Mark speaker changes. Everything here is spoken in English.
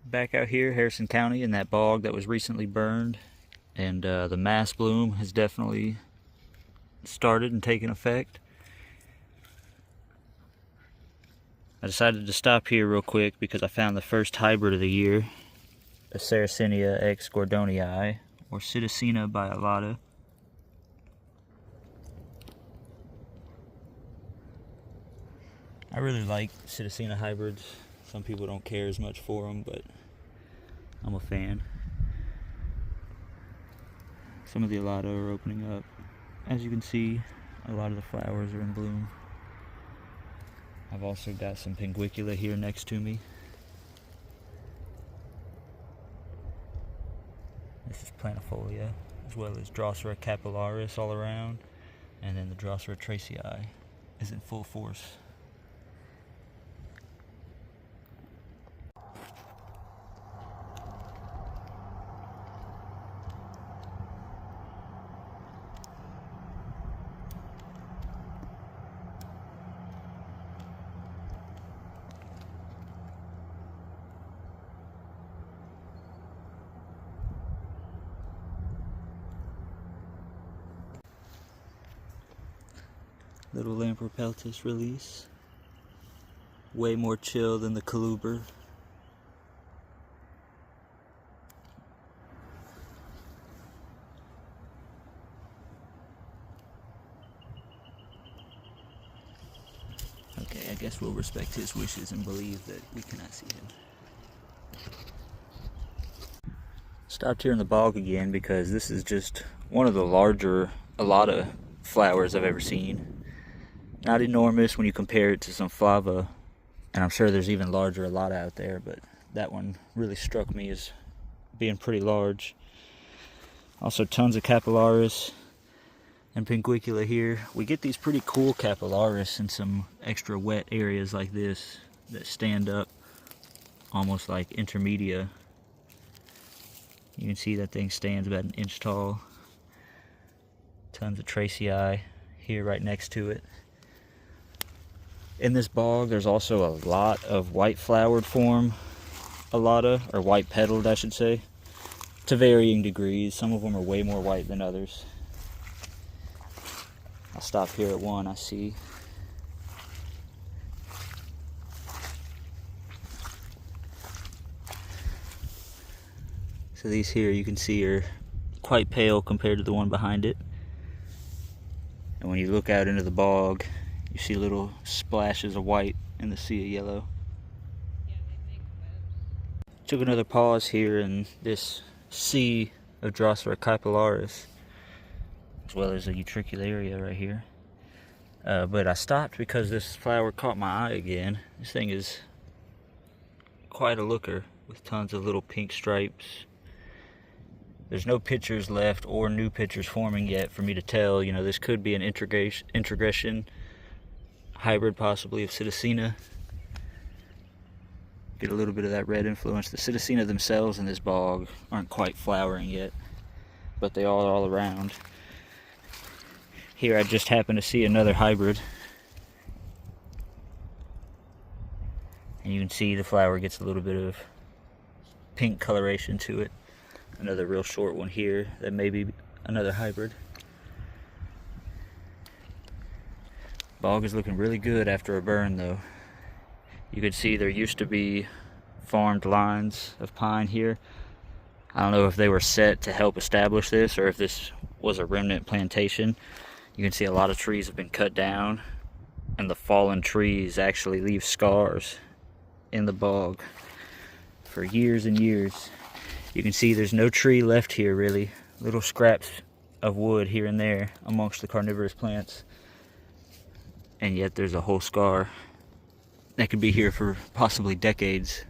Speaker 1: Back out here, Harrison County, in that bog that was recently burned, and the mass bloom has definitely started and taken effect. I decided to stop here real quick because I found the first hybrid of the year, a Sarracenia x Gordonii, or Sarracenia bialata. I really like Sarracenia hybrids. Some people don't care as much for them, but I'm a fan. Some of the alata are opening up. As you can see, a lot of the flowers are in bloom. I've also got some pinguicula here next to me. This is planifolia, as well as Drosera capillaris all around, and then the Drosera tracii is in full force. Little Lampropeltis release. Way more chill than the Coluber. Okay, I guess we'll respect his wishes and believe that we cannot see him. Stopped here in the bog again because this is just one of the larger alata flowers I've ever seen. Not enormous when you compare it to some flava, and I'm sure there's even larger alata out there, but that one really struck me as being pretty large. Also tons of capillaris and pinguicula here. We get these pretty cool capillaris in some extra wet areas like this that stand up almost like intermedia. You can see that thing stands about 1 inch tall. Tons of tracii here right next to it. In this bog, there's also a lot of white flowered form alata, or white petaled, I should say, to varying degrees. Some of them are way more white than others. I'll stop here at one I see. So these here you can see are quite pale compared to the one behind it. And when you look out into the bog, you see little splashes of white in the sea of yellow. Took another pause here in this sea of Drosera capillaris, as well as a utricularia right here. But I stopped because this flower caught my eye again. This thing is quite a looker with tons of little pink stripes. There's no pictures left or new pictures forming yet for me to tell. You know, this could be an introgression hybrid, possibly, of Sarracenia. Get a little bit of that red influence. The Sarracenia themselves in this bog aren't quite flowering yet, but they are all around. Here I just happen to see another hybrid. And you can see the flower gets a little bit of pink coloration to it. Another real short one here that may be another hybrid. Bog is looking really good after a burn though. You can see there used to be farmed lines of pine here. I don't know if they were set to help establish this or if this was a remnant plantation. You can see a lot of trees have been cut down, and the fallen trees actually leave scars in the bog for years and years. You can see there's no tree left here really. Little scraps of wood here and there amongst the carnivorous plants. And yet there's a whole scar that could be here for possibly decades.